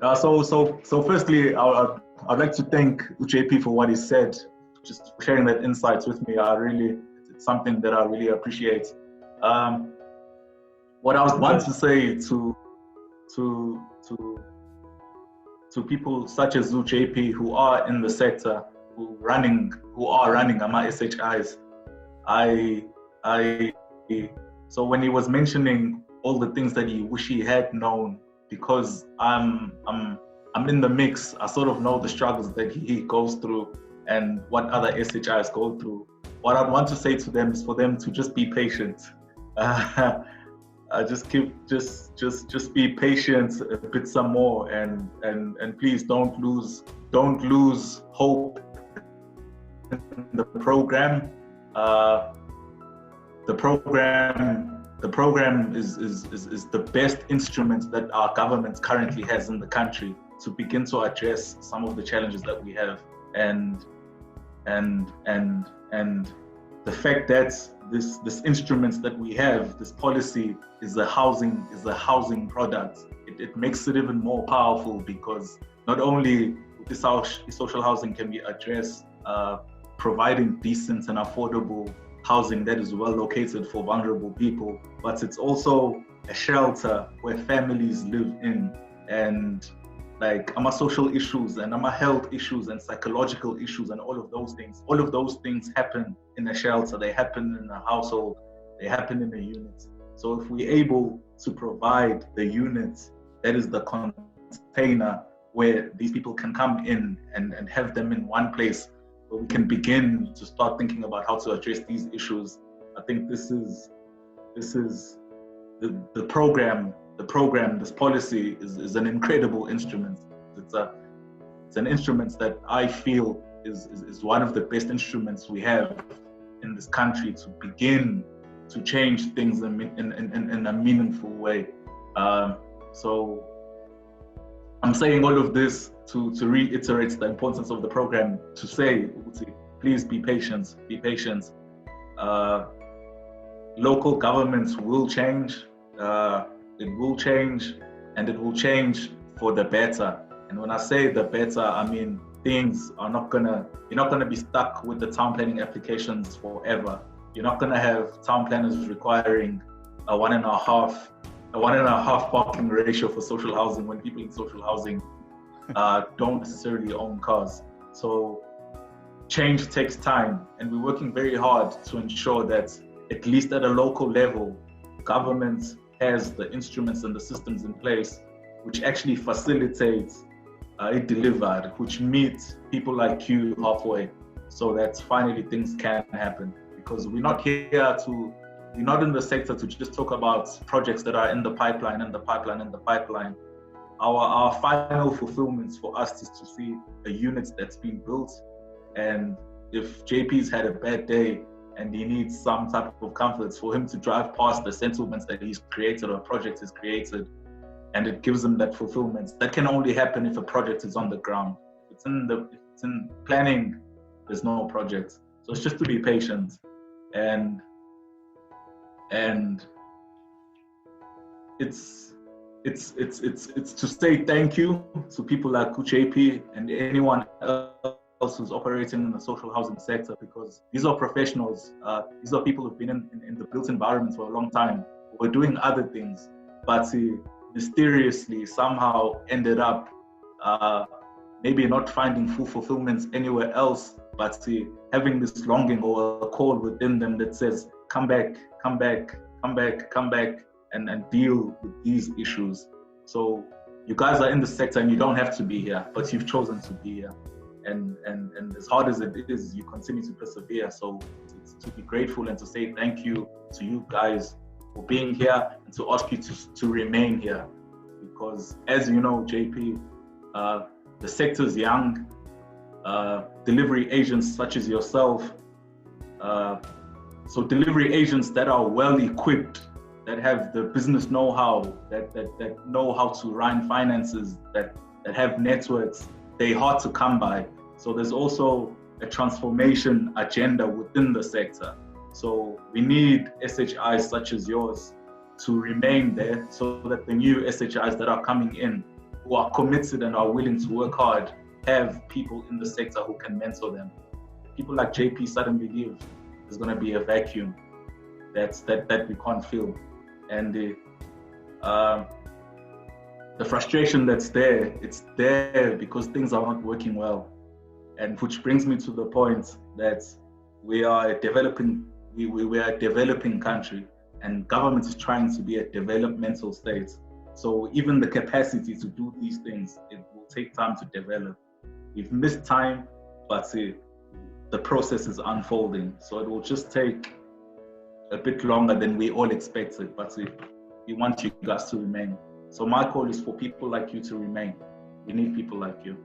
So firstly, I'd like to thank JP for what he said, just sharing that insights with me. It's something that I really appreciate. What I was want to say to people such as JP who are in the sector, who are running AMA SHIs, so when he was mentioning all the things that he wish he had known, because I'm in the mix, I sort of know the struggles that he goes through and what other SHIs go through. What I'd want to say to them is for them to just be patient. Just be patient a bit some more, and please don't lose hope in the program. The program is the best instrument that our government currently has in the country to begin to address some of the challenges that we have, and the fact that this instrument that we have, this policy, is a housing product. It makes it even more powerful, because not only this social housing can be addressed, providing decent and affordable housing that is well located for vulnerable people, but it's also a shelter where families live in, and like social issues and health issues and psychological issues and all of those things happen in a shelter. They happen in a household, they happen in a unit. So if we're able to provide the unit that is the container where these people can come in and have them in one place where we can begin to start thinking about how to address these issues, I think this is the program. This policy is an incredible instrument. It's an instrument that I feel is one of the best instruments we have in this country to begin to change things in a meaningful way. So I'm saying all of this to reiterate the importance of the program, to say, please be patient. Local governments will change. It will change, and it will change for the better. And when I say the better, I mean things are you're not gonna be stuck with the town planning applications forever. You're not gonna have town planners requiring a 1.5 parking ratio for social housing when people in social housing don't necessarily own cars. So change takes time, and we're working very hard to ensure that at least at a local level, government has the instruments and the systems in place which actually facilitate it delivered, which meet people like you halfway, so that finally things can happen. Because we're not in the sector to just talk about projects that are in the pipeline. Our final fulfillment for us is to see a unit that's been built, and if JP's had a bad day and he needs some type of comforts, for him to drive past the settlements that he's created or a project is created, and it gives him that fulfillment. That can only happen if a project is on the ground. It's in planning, there's no project. So it's just to be patient and it's to say thank you to people like JP and anyone else who's operating in the social housing sector, because these are professionals. These are people who've been in the built environment for a long time. We're doing other things, but mysteriously somehow ended up maybe not finding full fulfillment anywhere else, but having this longing or a call within them that says, come back, and deal with these issues. So you guys are in the sector and you don't have to be here, but you've chosen to be here. And as hard as it is, you continue to persevere. So it's to be grateful and to say thank you to you guys for being here, and to ask you to remain here. Because as you know, JP, the sector's young. Delivery agents such as yourself, so delivery agents that are well equipped, that have the business know-how, that know how to run finances, that have networks, they're hard to come by. So there's also a transformation agenda within the sector. So we need SHIs such as yours to remain there, so that the new SHIs that are coming in who are committed and are willing to work hard have people in the sector who can mentor them. People like JP suddenly leave, there's going to be a vacuum that we can't fill. And the frustration that's there, it's there because things are not working well. And which brings me to the point that we are a developing country, and government is trying to be a developmental state. So even the capacity to do these things, it will take time to develop. We've missed time, but the process is unfolding. So it will just take a bit longer than we all expected, but we want you guys to remain. So my call is for people like you to remain. We need people like you.